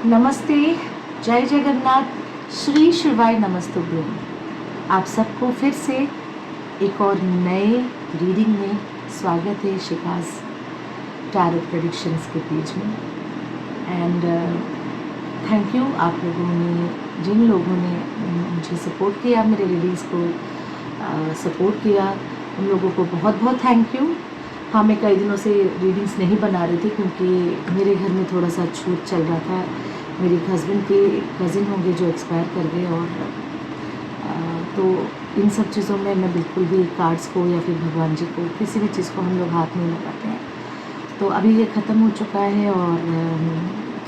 नमस्ते, जय जगन्नाथ, श्री शिवाय नमस्तुभ्यम। आप सबको फिर से एक और नए रीडिंग में स्वागत है शिकास टैरो प्रेडिक्शंस के पेज में। एंड थैंक यू आप लोगों ने, जिन लोगों ने मुझे सपोर्ट किया, मेरे रीडिंग्स को सपोर्ट किया, उन लोगों को बहुत बहुत थैंक यू। हाँ, मैं कई दिनों से रीडिंग्स नहीं बना रही थी क्योंकि मेरे घर में थोड़ा सा छूट चल रहा था। मेरे हस्बैंड के कज़िन होंगे जो एक्सपायर कर गए, और तो इन सब चीज़ों में मैं बिल्कुल भी कार्ड्स को या फिर भगवान जी को, किसी भी चीज़ को हम लोग हाथ नहीं लगाते हैं। तो अभी ये ख़त्म हो चुका है और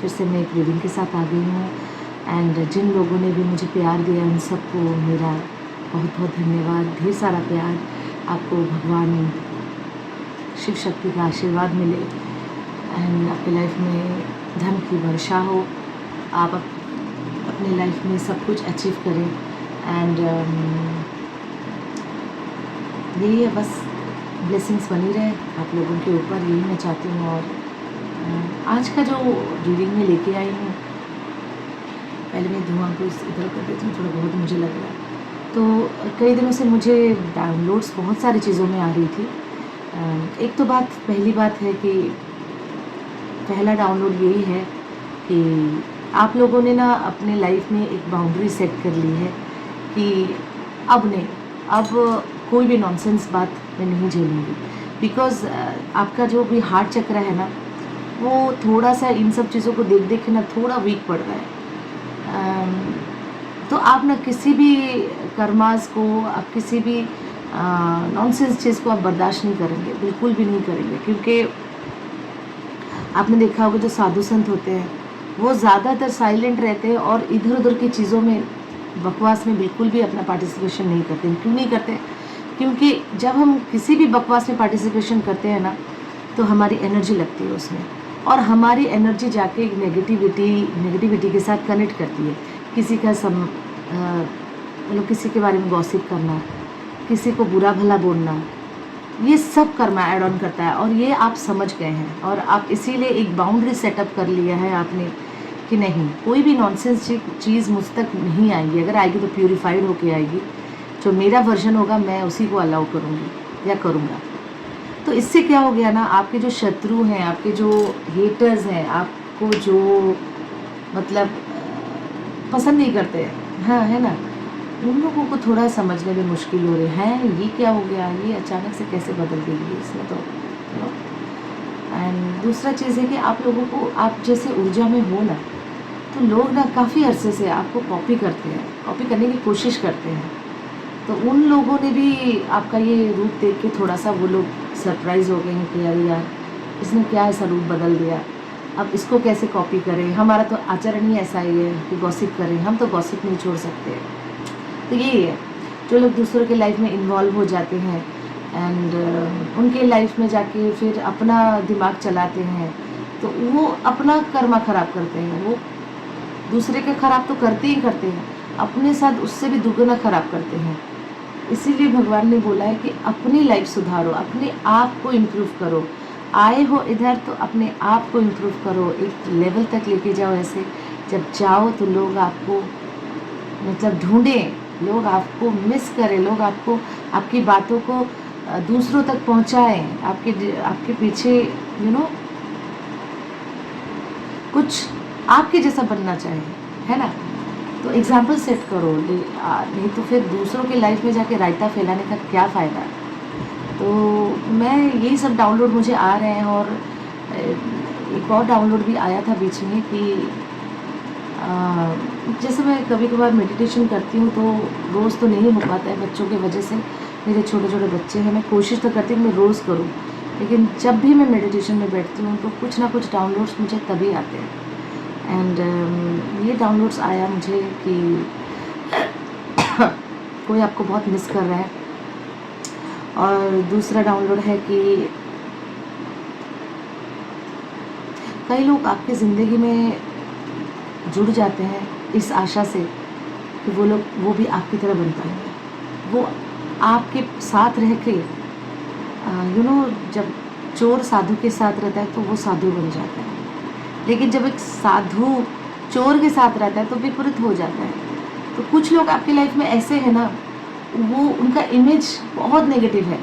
फिर से मैं एक रीडिंग के साथ आ गई हूँ। एंड जिन लोगों ने भी मुझे प्यार दिया उन सबको मेरा बहुत बहुत धन्यवाद, ढेर सारा प्यार। आपको भगवान शिव शक्ति का आशीर्वाद मिले एंड आपकी लाइफ में धन की वर्षा हो, आप अपनी लाइफ में सब कुछ अचीव करें। एंड यही है, बस ब्लेसिंग्स बनी रहे आप लोगों के ऊपर, यही मैं चाहती हूँ। और आज का जो रीडिंग में लेके आई हूँ, पहले मैं धुआं को इधर कर देती हूँ, थोड़ा बहुत मुझे लग रहा है। तो कई दिनों से मुझे डाउनलोड्स बहुत सारी चीज़ों में आ रही थी। एक तो पहली बात है कि पहला डाउनलोड यही है कि आप लोगों ने ना अपने लाइफ में एक बाउंड्री सेट कर ली है कि अब नहीं, अब कोई भी नॉनसेंस बात मैं नहीं झेलूँगी। बिकॉज़ आपका जो भी हार्ट चक्र है ना, वो थोड़ा सा इन सब चीज़ों को देख देख के ना थोड़ा वीक पड़ रहा है। तो आप ना किसी भी कर्मास को, आप किसी भी नॉनसेंस चीज़ को आप बर्दाश्त नहीं करेंगे, बिल्कुल भी नहीं करेंगे। क्योंकि आपने देखा होगा जो साधु संत होते हैं वो ज़्यादातर साइलेंट रहते हैं और इधर उधर की चीज़ों में, बकवास में बिल्कुल भी अपना पार्टिसिपेशन नहीं करते। क्यों नहीं करते? क्योंकि जब हम किसी भी बकवास में पार्टिसिपेशन करते हैं ना, तो हमारी एनर्जी लगती है उसमें, और हमारी एनर्जी जाके एक नेगेटिविटी के साथ कनेक्ट करती है। किसी का मतलब किसी के बारे में गॉसिप करना, किसी को बुरा भला बोलना, ये सब कर्मा ऐड ऑन करता है। और ये आप समझ गए हैं और आप इसीलिए एक बाउंड्री सेटअप कर लिया है आपने कि नहीं, कोई भी नॉनसेंस चीज़ मुझ तक नहीं आएगी। अगर आएगी तो प्यूरिफाइड होके आएगी, जो मेरा वर्जन होगा मैं उसी को अलाउ करूँगी या करूँगा। तो इससे क्या हो गया ना, आपके जो शत्रु हैं, आपके जो हेटर्स हैं, आपको जो मतलब पसंद नहीं करते हैं, हाँ है ना, उन लोगों को थोड़ा समझने में मुश्किल हो रही है। ये क्या हो गया, ये अचानक से कैसे बदल गई इसमें, तो एंड दूसरा चीज़ है कि आप लोगों को, आप जैसे ऊर्जा में हो ना, तो लोग ना काफ़ी अरसे से आपको कॉपी करते हैं, कॉपी करने की कोशिश करते हैं। तो उन लोगों ने भी आपका ये रूप देख के थोड़ा सा वो लोग सरप्राइज़ हो गए हैं कि यार इसने क्या ऐसा रूप बदल दिया, अब इसको कैसे कॉपी करें। हमारा तो आचरण ही ऐसा ही है कि गॉसिप करें, हम तो गॉसिप नहीं छोड़ सकते। तो यही है, जो लोग दूसरों के लाइफ में इन्वॉल्व हो जाते हैं एंड उनके लाइफ में जाके फिर अपना दिमाग चलाते हैं, तो वो अपना कर्मा ख़राब करते हैं। वो दूसरे के ख़राब तो करते ही करते हैं, अपने साथ उससे भी दुगना ख़राब करते हैं। इसीलिए भगवान ने बोला है कि अपनी लाइफ सुधारो, अपने आप को इम्प्रूव करो। आए हो इधर तो अपने आप को इम्प्रूव करो, एक लेवल तक लेके जाओ। ऐसे जब जाओ तो लोग आपको मतलब ढूंढें, लोग आपको मिस करें, लोग आपको, आपकी बातों को दूसरों तक पहुंचाएं, आपके पीछे कुछ आपके जैसा बनना चाहिए, है ना। तो एग्जाम्पल सेट करो, नहीं तो फिर दूसरों के लाइफ में जाके रायता फैलाने का क्या फ़ायदा। तो मैं यही सब डाउनलोड मुझे आ रहे हैं। और एक और डाउनलोड भी आया था बीच में कि जैसे मैं कभी कभार मेडिटेशन करती हूँ, तो रोज़ तो नहीं हो पाता है बच्चों की वजह से, मेरे छोटे छोटे बच्चे हैं। मैं कोशिश तो करती हूँ मैं रोज़ करूँ, लेकिन जब भी मैं मेडिटेशन में बैठती हूँ तो कुछ ना कुछ डाउनलोड्स मुझे तभी आते हैं। एंड ये डाउनलोड्स आया मुझे कि कोई आपको बहुत मिस कर रहा है। और दूसरा डाउनलोड है कि कई लोग आपकी ज़िंदगी में जुड़ जाते हैं इस आशा से कि वो भी आपकी तरह बन पाएंगे। वो आपके साथ रह के जब चोर साधु के साथ रहता है तो वो साधु बन जाता है। लेकिन जब एक साधु चोर के साथ रहता है तो विपरीत हो जाता है। तो कुछ लोग आपकी लाइफ में ऐसे हैं ना, वो उनका इमेज बहुत नेगेटिव है,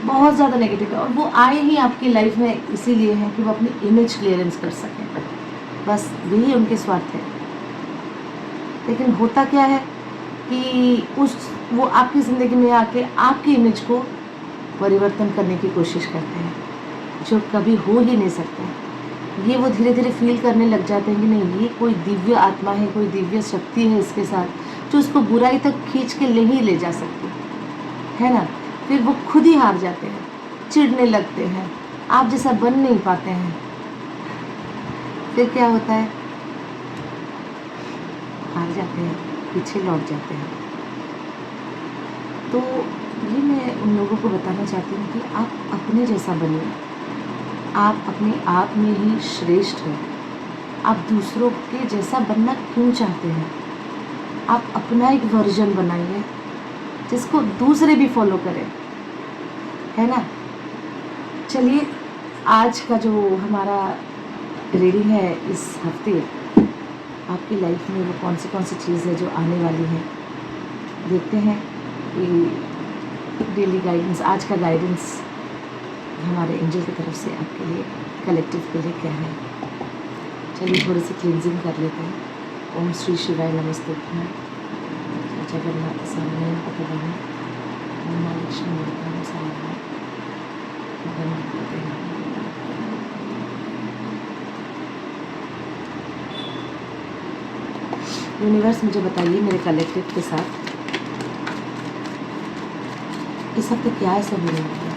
बहुत ज़्यादा नेगेटिव है, और वो आए ही आपकी लाइफ में इसीलिए हैं कि वो अपनी इमेज क्लियरेंस कर सकें, बस यही उनके स्वार्थ है। लेकिन होता क्या है कि वो आपकी ज़िंदगी में आके आपकी इमेज को परिवर्तन करने की कोशिश करते हैं, जो कभी हो ही नहीं सकता। ये वो धीरे धीरे फील करने लग जाते हैं कि नहीं, ये कोई दिव्य आत्मा है, कोई दिव्य शक्ति है इसके साथ, जो उसको बुराई तक खींच के नहीं ले जा सकती है ना। फिर वो खुद ही हार जाते हैं, चिढ़ने लगते हैं, आप जैसा बन नहीं पाते हैं। फिर क्या होता है, हार जाते हैं, पीछे लौट जाते हैं। तो ये मैं उन लोगों को बताना चाहती हूँ कि आप अपने जैसा बनिए, आप अपने आप में ही श्रेष्ठ हैं। आप दूसरों के जैसा बनना क्यों चाहते हैं? आप अपना एक वर्जन बनाइए जिसको दूसरे भी फॉलो करें, है ना। चलिए, आज का जो हमारा रीडिंग है इस हफ्ते, आपकी लाइफ में वो कौन सी चीज़ है जो आने वाली है, देखते हैं कि डेली गाइडेंस, आज का गाइडेंस हमारे एंजल की तरफ से आपके लिए, कलेक्टिव के लिए क्या है। चलिए थोड़ी सी क्लींजिंग कर लेते हैं। ओम श्री शिवाय नमस्तुभ्यं। जगन्नाथ स्वामी पतये ओम मां लक्ष्मी माता सारा यूनिवर्स मुझे बताइए मेरे कलेक्टिव के साथ इस हफ्ते क्या ऐसा हो रहा है।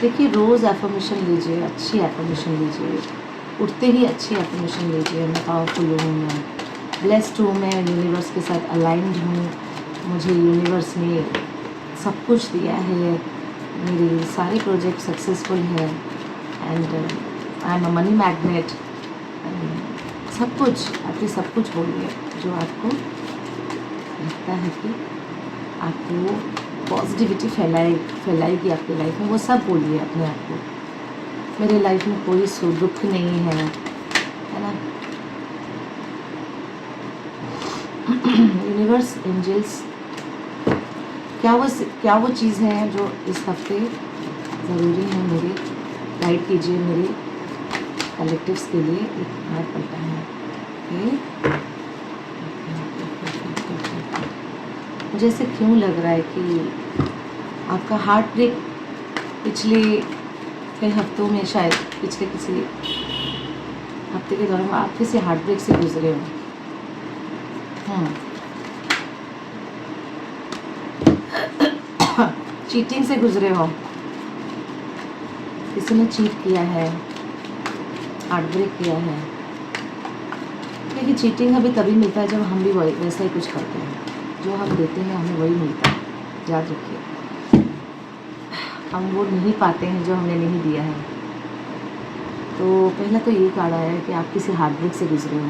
देखिए, रोज़ एफर्मेशन लीजिए, अच्छी एफर्मेशन लीजिए, उठते ही अच्छी एफर्मेशन लीजिए। मैं पावरफुल हूँ, मैं ब्लेस्ड हूँ, मैं यूनिवर्स के साथ अलाइंड हूँ, मुझे यूनिवर्स ने सब कुछ दिया है, मेरी सारे प्रोजेक्ट सक्सेसफुल है, and I am a money magnet. सब कुछ, आपकी सब कुछ बोलिए जो आपको लगता है कि आपको पॉजिटिविटी फैलाएगी आपकी लाइफ में, वो सब बोलिए अपने आप को। मेरे लाइफ में कोई दुख नहीं है, है ना। यूनिवर्स, एंजल्स, क्या वो चीज़ है जो इस हफ्ते ज़रूरी है मेरे, गाइड कीजिए मेरे कलेक्टिव्स के लिए। एक हाथ पलटा है, मुझे ऐसे क्यों लग रहा है कि आपका हार्ट ब्रेक पिछले कई हफ्तों में, शायद पिछले किसी हफ्ते के दौरान आप किसी हार्ट ब्रेक से गुजरे हो। चीटिंग से गुजरे हो, किसी ने चीट किया है, हार्ट ब्रेक किया है। देखिए, चीटिंग हमें तभी मिलता है जब हम भी वैसा ही कुछ करते हैं, जो हम देते हैं हमें वही मिलता है, याद रखिए। हम वो नहीं पाते हैं जो हमने नहीं दिया है। तो पहला तो ये कार्ड आया है कि आप किसी हार्ट ब्रेक से गुजरे हो।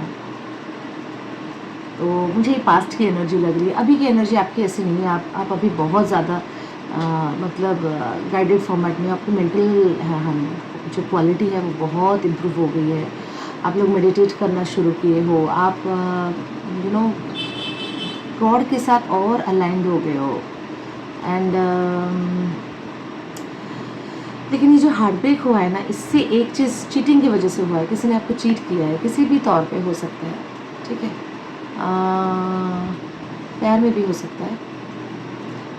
तो मुझे ये पास्ट की एनर्जी लग रही है, अभी की एनर्जी आपकी ऐसी नहीं है। आप अभी बहुत ज़्यादा मतलब गाइडेड फॉर्मेट में, आपकी मेंटल जो क्वालिटी है वो बहुत इम्प्रूव हो गई है। आप लोग मेडिटेट करना शुरू किए हो, आप गॉड के साथ और अलाइंड हो गए हो। एंड लेकिन ये जो हार्ट ब्रेक हुआ है ना, इससे एक चीज़ चीटिंग की वजह से हुआ है, किसी ने आपको चीट किया है, किसी भी तौर पे हो सकता है, ठीक है, प्यार में भी हो सकता है।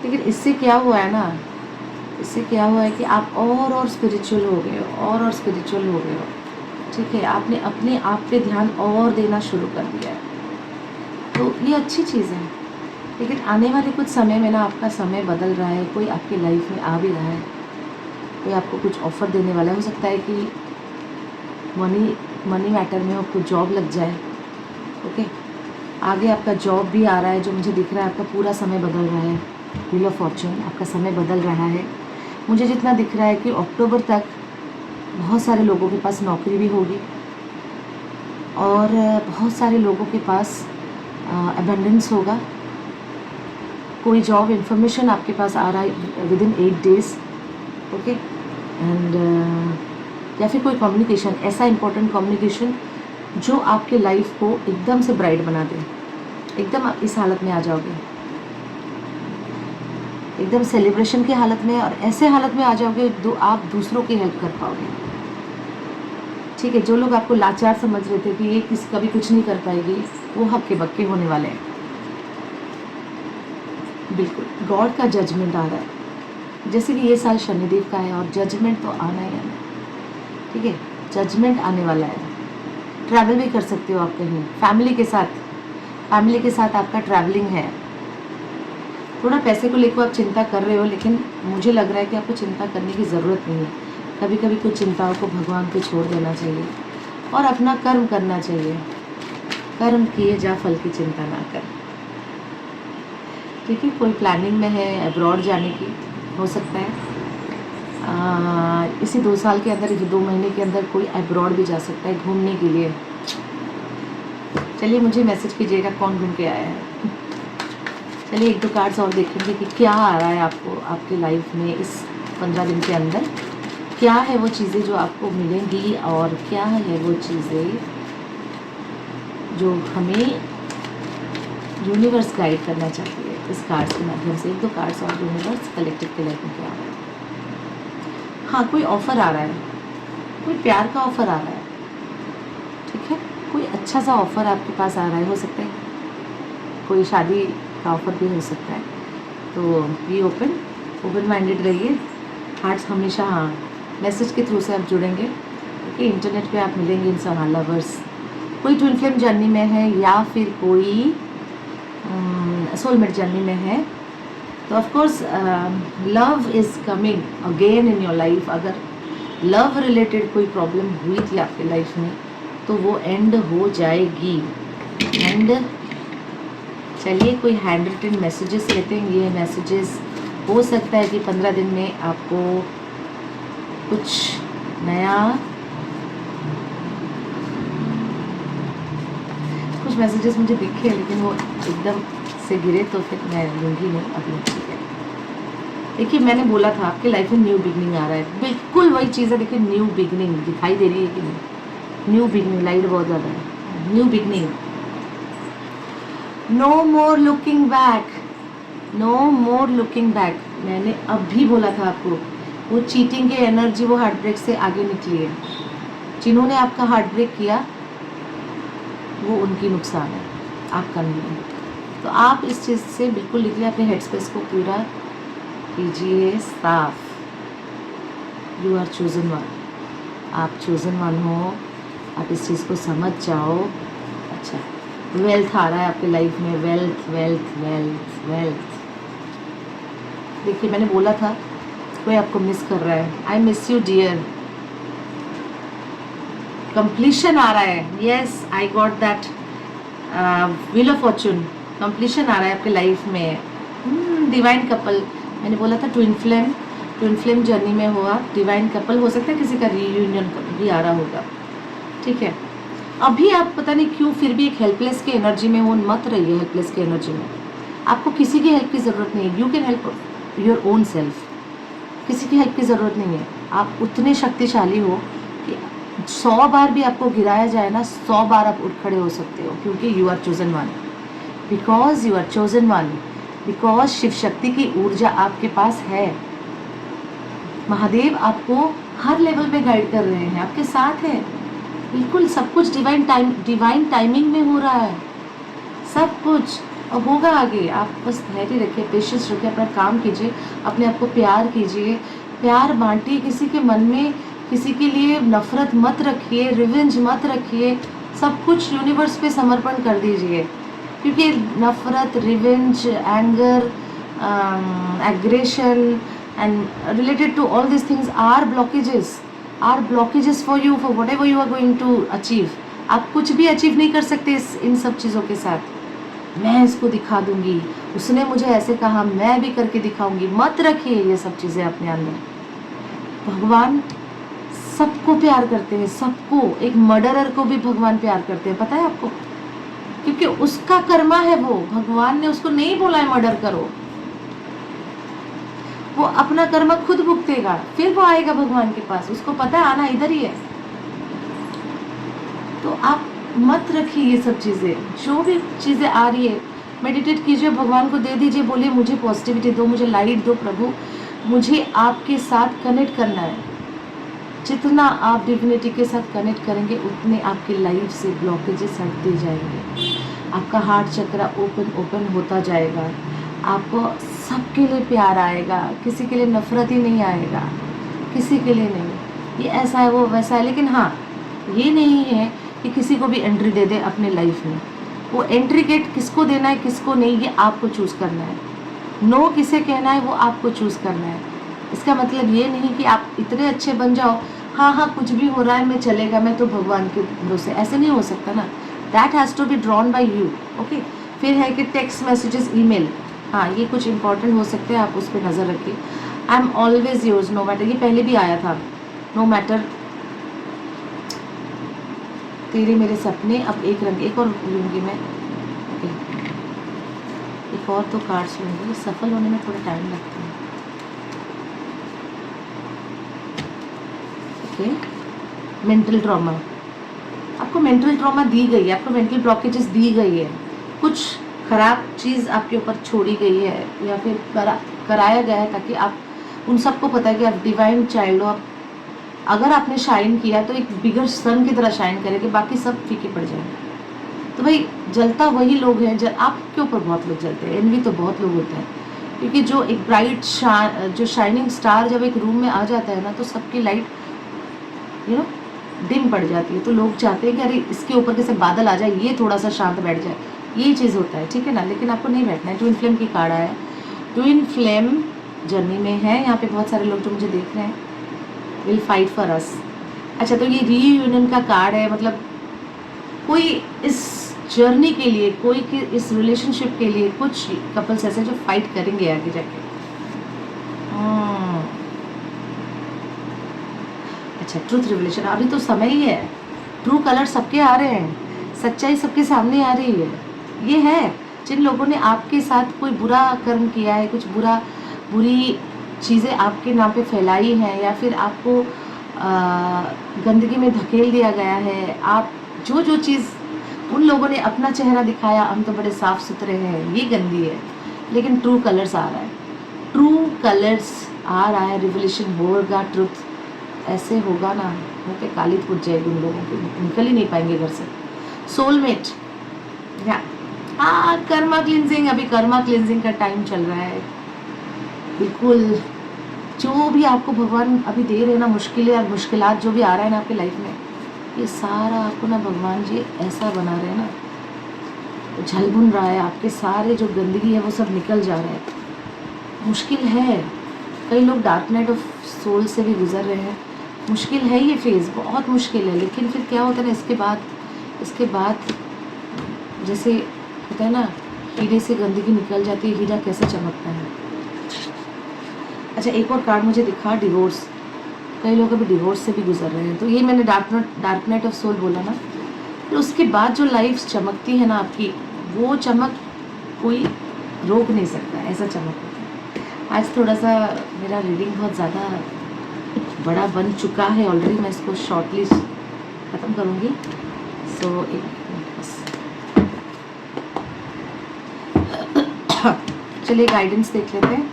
लेकिन इससे क्या हुआ है ना, इससे क्या हुआ है कि आप और स्पिरिचुअल हो गए हो, और स्पिरिचुअल हो गए हो, ठीक है। आपने अपने आप पे ध्यान और देना शुरू कर दिया है, तो ये अच्छी चीज़ है। लेकिन आने वाले कुछ समय में ना, आपका समय बदल रहा है, कोई आपकी लाइफ में आ भी रहा है, कोई आपको कुछ ऑफ़र देने वाला है। हो सकता है कि मनी मैटर में आपको जॉब लग जाए, ओके। आगे आपका जॉब भी आ रहा है, जो मुझे दिख रहा है आपका पूरा समय बदल रहा है। व्हील ऑफ फॉर्चून, आपका समय बदल रहा है। मुझे जितना दिख रहा है कि अक्टूबर तक बहुत सारे लोगों के पास नौकरी भी होगी, और बहुत सारे लोगों के पास अबंडेंस होगा। कोई जॉब इन्फॉर्मेशन आपके पास आ रहा है विदिन 8 days, ओके। एंड या फिर कोई कम्युनिकेशन, ऐसा इंपॉर्टेंट कम्युनिकेशन जो आपके लाइफ को एकदम से ब्राइट बना दे। एकदम आप इस हालत में आ जाओगे, एकदम सेलिब्रेशन की हालत में, और ऐसे हालत में आ जाओगे आप दूसरों की हेल्प कर पाओगे। ठीक है, जो लोग आपको लाचार समझ रहे थे कि ये किसी कभी कुछ नहीं कर पाएगी, वो हक्के बक्के होने वाले हैं। बिल्कुल गॉड का जजमेंट आ रहा है, जैसे कि ये साल शनिदेव का है और जजमेंट तो आना ही आना है। ठीक है, जजमेंट आने वाला है। ट्रैवल भी कर सकते हो आप कहीं फैमिली के साथ आपका ट्रैवलिंग है। थोड़ा पैसे को लेकर आप चिंता कर रहे हो, लेकिन मुझे लग रहा है कि आपको चिंता करने की ज़रूरत नहीं है। कभी कभी कुछ चिंताओं को भगवान पे छोड़ देना चाहिए और अपना कर्म करना चाहिए। कर्म किए जा फल की चिंता ना कर। ठीक है, कोई प्लानिंग में है अब्रॉड जाने की, हो सकता है इसी 2 साल के अंदर, 2 महीने के अंदर कोई अब्रॉड भी जा सकता है घूमने के लिए। चलिए मुझे मैसेज कीजिएगा कौन घूम के आया है। चलिए 1-2 कार्ड्स और देखेंगे कि क्या आ रहा है आपको आपकी लाइफ में इस 15 दिन के अंदर। क्या है वो चीज़ें जो आपको मिलेंगी और क्या है वो चीज़ें जो हमें यूनिवर्स गाइड करना चाहती है इस कार्ड्स के माध्यम से। 1-2 कार्ड्स और यूनिवर्स कलेक्टिव के लाइफ में क्या आ रहा है। हाँ, कोई ऑफ़र आ रहा है, कोई प्यार का ऑफ़र आ रहा है। ठीक है, कोई अच्छा सा ऑफ़र आपके पास आ रहा है, हो सकता है कोई शादी का ऑफ़र भी हो सकता है। तो बी ओपन माइंडेड रहिए। हार्ट्स हमेशा, हाँ, मैसेज के थ्रू से आप जुड़ेंगे क्योंकि इंटरनेट पे आप मिलेंगे इन सब लवर्स। कोई ट्विन फ्लेम जर्नी में है या फिर कोई सोलमेट जर्नी में है, तो of course love is coming again in your life. अगर लव रिलेटेड कोई प्रॉब्लम हुई थी आपके लाइफ में तो वो एंड हो जाएगी। एंड चलिए कोई हैंड रिटन मैसेजेस लेते हैं। ये मैसेजेस हो सकता है कि 15 दिन में आपको कुछ नया, कुछ मैसेजेस मुझे दिखे लेकिन वो एकदम से गिरे तो फिर मैं लूँगी नहीं अभी। ठीक है, देखिए मैंने बोला था आपके लाइफ में न्यू बिगनिंग आ रहा है, बिल्कुल वही चीज़ है। देखिए न्यू बिगनिंग दिखाई दे रही है कि नहीं? न्यू बिगनिंग, लाइट बहुत ज़्यादा है। न्यू बिगनिंग, नो मोर लुकिंग बैक, नो मोर लुकिंग बैक। मैंने अभी बोला था आपको, वो चीटिंग की एनर्जी, वो हार्ट ब्रेक से आगे निकली है। जिन्होंने आपका हार्ट ब्रेक किया वो उनकी नुकसान है, आपका नहीं है। तो आप इस चीज़ से बिल्कुल निकले, अपने हेड स्पेस को पूरा कीजिए साफ। यू आर चोजन वन, आप चोजन वन हो। आप इस चीज़ को समझ जाओ। अच्छा, वेल्थ आ रहा है आपके लाइफ में, वेल्थ वेल्थ वेल्थ वेल्थ। देखिए मैंने बोला था कोई आपको मिस कर रहा है। I miss you dear. Completion आ रहा है, yes I got that. Wheel of fortune, completion आ रहा है आपके लाइफ में। डिवाइन कपल, मैंने बोला था ट्विन फ्लेम जर्नी में हो आप। डिवाइन कपल हो सकता है, किसी का रीयूनियन भी आ रहा होगा। ठीक है, अभी आप पता नहीं क्यों फिर भी एक हेल्पलेस की एनर्जी में हो। मत रहिए हेल्पलेस की एनर्जी में। आपको किसी की हेल्प की ज़रूरत नहीं है। You can help your own self. किसी की हेल्प की ज़रूरत नहीं है। आप उतने शक्तिशाली हो कि 100 बार भी आपको गिराया जाए ना, 100 बार आप उठ खड़े हो सकते हो, क्योंकि you are chosen one. Because you are chosen one, because Shiv Shakti की ऊर्जा आपके पास है। महादेव आपको हर लेवल पे गाइड कर रहे हैं, आपके साथ है। बिल्कुल सब कुछ डिवाइन टाइमिंग में हो रहा है, सब कुछ और होगा आगे। आप बस धैर्य रखिए, पेशेंस रखिए, अपना काम कीजिए, अपने आप को प्यार कीजिए, प्यार बांटिए। किसी के मन में किसी के लिए नफरत मत रखिए, रिवेंज मत रखिए। सब कुछ यूनिवर्स पे समर्पण कर दीजिए, क्योंकि नफरत, revenge, anger, aggression and related to all these things are blockages for you for whatever you are going to achieve. आप कुछ भी अचीव नहीं कर सकते इन सब चीज़ों के साथ। मैं इसको दिखा दूंगी, उसने मुझे ऐसे कहा, मैं भी करके दिखाऊंगी। मत रखिए ये सब चीज़ें अपने अंदर। भगवान सबको प्यार करते हैं, सबको। एक मर्डरर को भी भगवान प्यार करते हैं, पता है आपको? क्योंकि उसका कर्मा है वो। भगवान ने उसको नहीं बोला है मर्डर करो, वो अपना कर्म खुद भुगतेगा, फिर वो आएगा भगवान के पास, उसको पता है आना इधर ही है। तो आप मत रखिए ये सब चीज़ें, जो भी चीज़ें आ रही है मेडिटेट कीजिए, भगवान को दे दीजिए, बोलिए मुझे पॉजिटिविटी दो, मुझे लाइट दो प्रभु, मुझे आपके साथ कनेक्ट करना है। जितना आप डिविनिटी के साथ कनेक्ट करेंगे उतने आपकी लाइफ से ब्लॉकेजेस हटते जाएंगे, आपका हार्ट चक्र ओपन होता जाएगा, आपको सबके लिए प्यार आएगा, किसी के लिए नफरत ही नहीं आएगा, किसी के लिए नहीं, ये ऐसा है वो वैसा है। लेकिन हाँ, ये नहीं है कि किसी को भी एंट्री दे दे अपने लाइफ में, वो एंट्री गेट किसको देना है किसको नहीं ये आपको चूज़ करना है, नो किसे कहना है वो आपको चूज़ करना है। इसका मतलब ये नहीं कि आप इतने अच्छे बन जाओ, हाँ हाँ कुछ भी हो रहा है मैं चलेगा, मैं तो भगवान के भरोसे, ऐसे नहीं हो सकता ना, that has to be drawn by you. Okay, फिर है कि टेक्स्ट मैसेजेस, ईमेल, हाँ ये कुछ इंपॉर्टेंट हो सकते हैं, आप उस पर नज़र रखिए। I am always yours no matter, ये पहले भी आया था, नो मैटर तेरे मेरे सपने। अब एक रंग एक और लूँगी मैं, ओके एक और तो कार्ड्स लूँगी, सफल होने में थोड़ा टाइम लगता है। ओके, मेंटल ट्रॉमा, आपको मेंटल ट्रॉमा दी गई है, आपको मेंटल ब्लॉकेजेस दी गई है, कुछ ख़राब चीज़ आपके ऊपर छोड़ी गई है या फिर कराया गया है, ताकि आप उन सबको पता है कि आप डिवाइन चाइल्ड हो। आप अगर आपने शाइन किया तो एक बिगर सन की तरह शाइन करेंगे, बाकी सब फीके पड़ जाएंगे। तो भाई जलता वही लोग हैं, आपके ऊपर बहुत लोग जलते हैं, एनवी तो बहुत लोग होते हैं, क्योंकि जो एक ब्राइट जो शाइनिंग स्टार जब एक रूम में आ जाता है ना, तो सबकी लाइट डिम पड़ जाती है। तो लोग चाहते हैं कि अरे इसके ऊपर कैसे बादल आ जाए, ये थोड़ा सा शांत बैठ जाए, ये चीज़ होता है, ठीक है ना। लेकिन आपको नहीं बैठना है। ट्विन फ्लेम की कार्ड आया है, ट्विन फ्लेम जर्नी में है, यहाँ पे बहुत सारे लोग जो मुझे देख रहे हैं, विल फाइट फॉर अस। अच्छा, तो ये रीयूनियन का कार्ड है, मतलब कोई इस जर्नी के लिए, कोई के इस रिलेशनशिप के लिए, कुछ कपल्स ऐसे जो फाइट करेंगे आगे जाके। अच्छा, ट्रूथ रिवलेशन, अभी तो समय ही है, ट्रू कलर सबके आ रहे हैं, सच्चाई सबके सामने आ रही है। ये है जिन लोगों ने आपके साथ कोई बुरा कर्म किया है, कुछ बुरी चीज़ें आपके नाम पे फैलाई हैं, या फिर आपको गंदगी में धकेल दिया गया है, आप जो चीज़ उन लोगों ने अपना चेहरा दिखाया, हम तो बड़े साफ़ सुथरे हैं, ये गंदी है। लेकिन ट्रू कलर्स आ रहा है, ट्रू कलर्स आ रहा है, रिवलेशन होगा, ट्रुथ ऐसे होगा ना, मुँह पे काली फूट जाएगी उन लोगों की, निकल ही नहीं पाएंगे घर से। सोलमेट, या कर्मा क्लिनजिंग, अभी कर्मा क्लिनजिंग का टाइम चल रहा है। बिल्कुल जो भी आपको भगवान अभी दे रहे हैं ना, मुश्किलें और मुश्किलात जो भी आ रहा है ना आपकी लाइफ में, ये सारा आपको ना भगवान जी ऐसा बना रहे हैं ना, झल बुन रहा है, आपके सारे जो गंदगी है वो सब निकल जा रहा है। मुश्किल है, कई लोग डार्क नाइट ऑफ सोल से भी गुजर रहे हैं, मुश्किल है ये फेज़, बहुत मुश्किल है। लेकिन फिर क्या होता है ना, इसके बाद जैसे होता है ना, हीरे से गंदगी निकल जाती है, हीरा कैसे चमकता है। अच्छा, एक और कार्ड मुझे दिखा, डिवोर्स, कई लोग अभी डिवोर्स से भी गुजर रहे हैं। तो ये मैंने डार्क नाइट ऑफ सोल बोला ना, फिर उसके बाद जो लाइफ चमकती है ना आपकी, वो चमक कोई रोक नहीं सकता, ऐसा चमक होता है। आज थोड़ा सा मेरा रीडिंग बहुत ज़्यादा बड़ा बन चुका है ऑलरेडी, मैं इसको शॉर्टली ख़त्म करूँगी। सो एक चलिए गाइडेंस देख लेते हैं,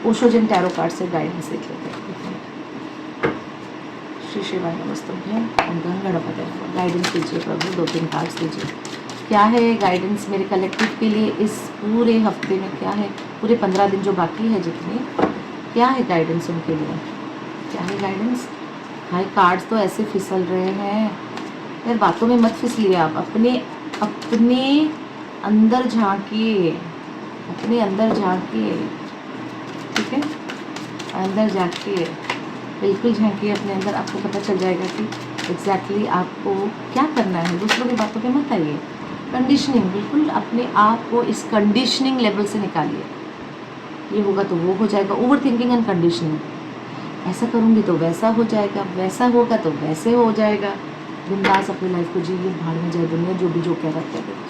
ओशो जन टैरो कार्ड से गाइडेंस देख लेते हैं। श्री शिवाय नमस्तुभ्यं, गंगणपतये नमः। गाइडेंस दीजिए प्रभु, 2-3 कार्ड्स दीजिए, क्या है गाइडेंस मेरे कलेक्टिव के लिए इस पूरे हफ्ते में, क्या है पूरे 15 दिन जो बाकी है जितने, क्या है गाइडेंस उनके लिए, क्या है गाइडेंस। भाई कार्ड्स तो ऐसे फिसल रहे हैं यार, बातों में मत फिसलिए आप, अपने अंदर झांकिए, अपने अंदर झांकिए, ठीक है, अंदर झांकिए, बिल्कुल झांकिए अपने अंदर, आपको पता चल जाएगा कि एग्जैक्टली आपको क्या करना है। दूसरों की बातों पे मत आइए, कंडीशनिंग, बिल्कुल अपने आप को इस कंडीशनिंग लेवल से निकालिए। ये होगा तो वो हो जाएगा, ओवर थिंकिंग एंड कंडीशनिंग, ऐसा करूँगी तो वैसा हो जाएगा, वैसा होगा तो वैसे हो जाएगा। बिंदास अपनी लाइफ को जीइए, भाड़ में जाए दुनिया, जो भी जो कह रहा है।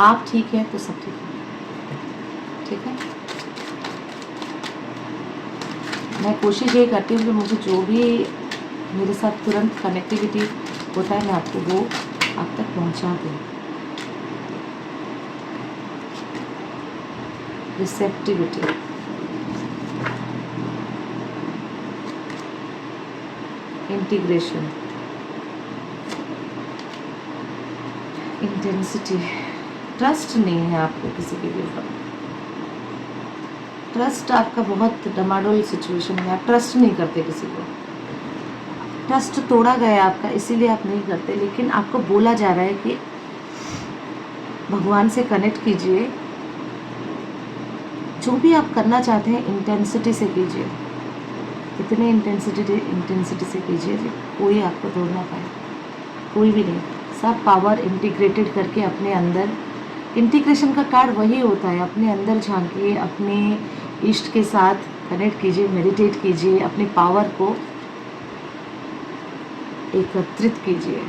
आप ठीक है तो सब ठीक है, ठीक है। मैं कोशिश ये करती हूँ कि मुझे जो भी मेरे साथ तुरंत कनेक्टिविटी होता है मैं आपको वो आप तक पहुँचा दूँ। Receptivity, integration, intensity. ट्रस्ट नहीं है आपको किसी के ऊपर, ट्रस्ट आपका बहुत डमाडोल सिचुएशन में, आप ट्रस्ट नहीं करते किसी को, ट्रस्ट तोड़ा गया है आपका, इसीलिए आप नहीं करते। लेकिन आपको बोला जा रहा है कि भगवान से कनेक्ट कीजिए, जो भी आप करना चाहते हैं इंटेंसिटी से कीजिए, इतने इंटेंसिटी से कीजिए कि कोई आपको तोड़ ना पाए, कोई भी नहीं। सब पावर इंटीग्रेटेड करके अपने अंदर, इंटीग्रेशन का कार्ड वही होता है, अपने अंदर झांकिए, अपने इष्ट के साथ कनेक्ट कीजिए, मेडिटेट कीजिए, अपनी पावर को एकत्रित कीजिए,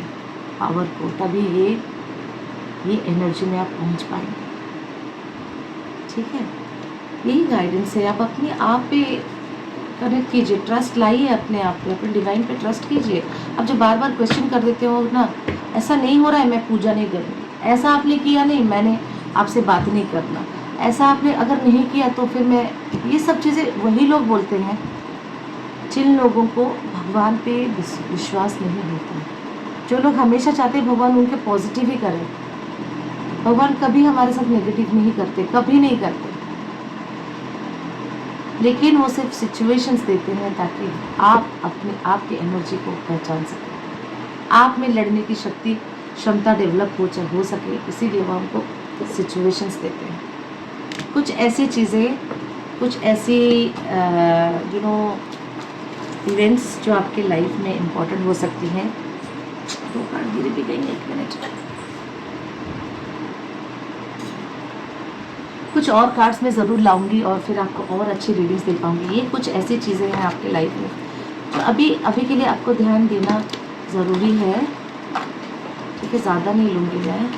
पावर को, तभी ये एनर्जी में आप पहुंच पाएंगे। ठीक है, यही गाइडेंस है। आप अपने आप पे कनेक्ट कीजिए, ट्रस्ट लाइए अपने आप पे, अपने डिवाइन पे ट्रस्ट कीजिए। अब जो बार बार क्वेश्चन कर देते हो ना, ऐसा नहीं हो रहा है मैं पूजा नहीं करूँगी, ऐसा आपने किया नहीं मैंने आपसे बात नहीं करना, ऐसा आपने अगर नहीं किया तो फिर मैं, ये सब चीज़ें वही लोग बोलते हैं जिन लोगों को भगवान पे विश्वास नहीं होता। जो लोग हमेशा चाहते हैं भगवान उनके पॉजिटिव ही करें, भगवान कभी हमारे साथ नेगेटिव नहीं करते, कभी नहीं करते, लेकिन वो सिर्फ सिचुएशंस देते हैं ताकि आप अपने आप की एनर्जी को पहचान सकें, आप में लड़ने की शक्ति, क्षमता डेवलप हो सके, इसीलिए वो हमको सिचुएशंस देते हैं। कुछ ऐसी चीज़ें, कुछ ऐसी इवेंट्स जो आपके लाइफ में इम्पोर्टेंट हो सकती हैं। दो कार्ड गिरे भी गई, 1 मिनट। कुछ और कार्ड्स मैं ज़रूर लाऊंगी और फिर आपको और अच्छी रीडिंग्स दे पाऊंगी। ये कुछ ऐसी चीज़ें हैं आपके लाइफ में तो अभी के लिए आपको ध्यान देना ज़रूरी है। ठीक है, ज़्यादा नहीं लूँगी मैं।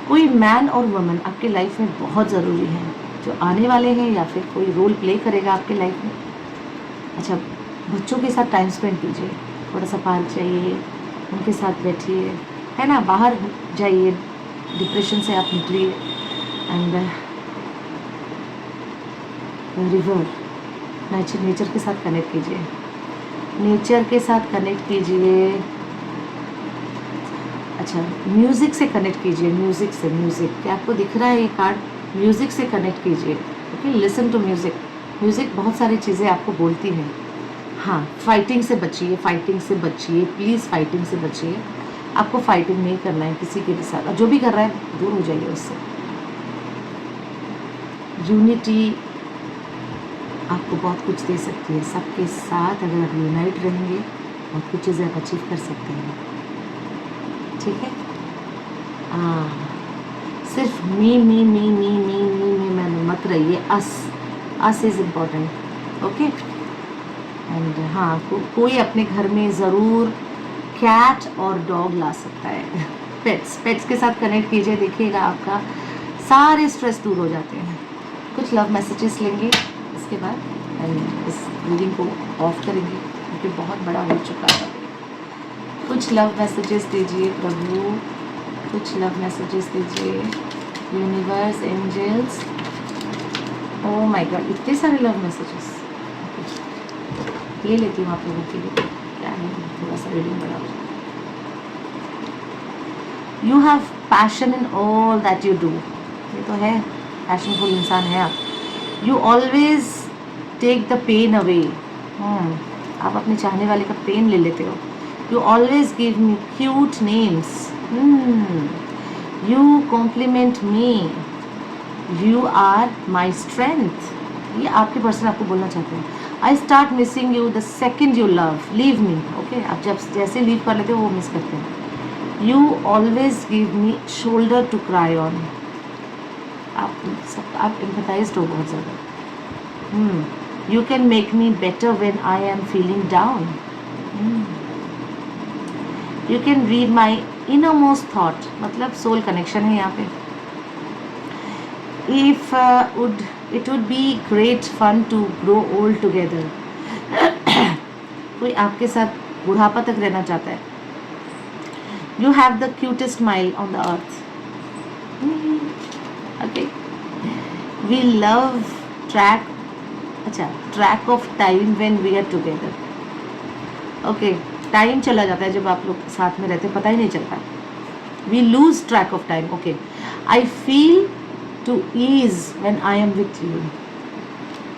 कोई मैन और वुमन आपके लाइफ में बहुत ज़रूरी है, जो आने वाले हैं या फिर कोई रोल प्ले करेगा आपके लाइफ में। अच्छा, बच्चों के साथ टाइम स्पेंड कीजिए, थोड़ा सा पार्क जाइए, उनके साथ बैठिए, है ना, बाहर जाइए, डिप्रेशन से आप निकलिए। एंड रिवर, नेचर के साथ कनेक्ट कीजिए, नेचर के साथ कनेक्ट कीजिए। अच्छा, म्यूज़िक से कनेक्ट कीजिए, म्यूज़िक क्या आपको दिख रहा है ये कार्ड, म्यूज़िक से कनेक्ट कीजिए। Okay, listen to music. Music बहुत सारी चीज़ें आपको बोलती हैं। हाँ, फाइटिंग से बचिए, प्लीज़ फाइटिंग से बचिए। आपको फाइटिंग नहीं करना है किसी के भी साथ, और जो भी कर रहा है दूर हो जाइए उससे। यूनिटी आपको बहुत कुछ दे सकती है, सबके साथ अगर आप यूनाइट रहेंगे बहुत कुछ चीज़ें आप अचीव कर सकते हैं। ठीक है, सिर्फ मी में मत रहिए, us is important. Okay, and हाँ, कोई अपने घर में ज़रूर कैट और डॉग ला सकता है। पेट्स के साथ कनेक्ट कीजिए, देखिएगा आपका सारे स्ट्रेस दूर हो जाते हैं। कुछ लव मैसेजेस लेंगे इसके बाद एंड इस रीडिंग को ऑफ करेंगे क्योंकि बहुत बड़ा हो चुका है। कुछ लव मैसेजेस दीजिए प्रभु, कुछ लव मैसेजेस दीजिए universe, angels. Oh my god, इतने सारे लव मैसेजेस। ले लेती हूँ आप लोगों के लिए, क्या है, थोड़ा सा रीडिंग बढ़ा। You have passion in all that you do, ये तो है, पैशनफुल इंसान है आप। You always take the pain away, आप अपने चाहने वाले का पेन ले लेते हो। You always give me cute names. You compliment me. You are my strength. ये आपके पर्सन आपको बोलना चाहते हैं। I start missing you the second you leave me. Okay, आप जैसे लीव कर लेते हो वो मिस करते हैं। You always give me shoulder to cry on. आप empathized हो बहुत ज़्यादा। You can make me better when I am feeling down. You can read my innermost thought, मतलब सोल कनेक्शन है यहाँ पे। If would It would be great fun to grow old together. कोई आपके साथ बुढ़ापा तक रहना चाहता है. You have the cutest smile on the earth. Okay. We love track of time when we are together. Okay. Time चला जाता है जब आप लोग साथ में रहते, पता ही नहीं चलता. We lose track of time. Okay. I feel to ease when I am with you.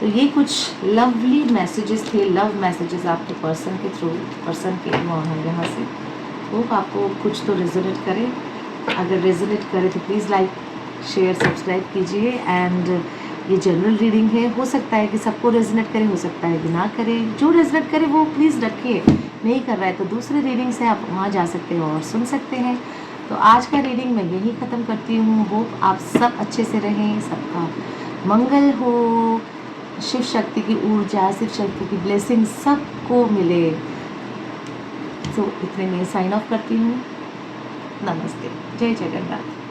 तो ये कुछ लवली मैसेजेस थे, लव मैसेजेस आपके पर्सन के थ्रू, पर्सन के यहाँ से. होप आपको कुछ तो रेजोनेट करे. अगर रेजोनेट करे तो प्लीज़ लाइक शेयर सब्सक्राइब कीजिए. एंड ये जनरल रीडिंग है, हो सकता है कि सबको रेजोनेट करे, हो सकता है कि ना करे. जो रेजोनेट करे वो प्लीज़ रखिए. नहीं कर रहा है तो दूसरे रीडिंग से आप वहाँ जा सकते हो और सुन सकते हैं. तो आज का रीडिंग मैं यही ख़त्म करती हूँ. होप आप सब अच्छे से रहें, सबका मंगल हो, शिव शक्ति की ऊर्जा, शिव शक्ति की ब्लेसिंग सबको मिले. तो इतने में साइन ऑफ करती हूँ. नमस्ते. जय जगन्नाथ.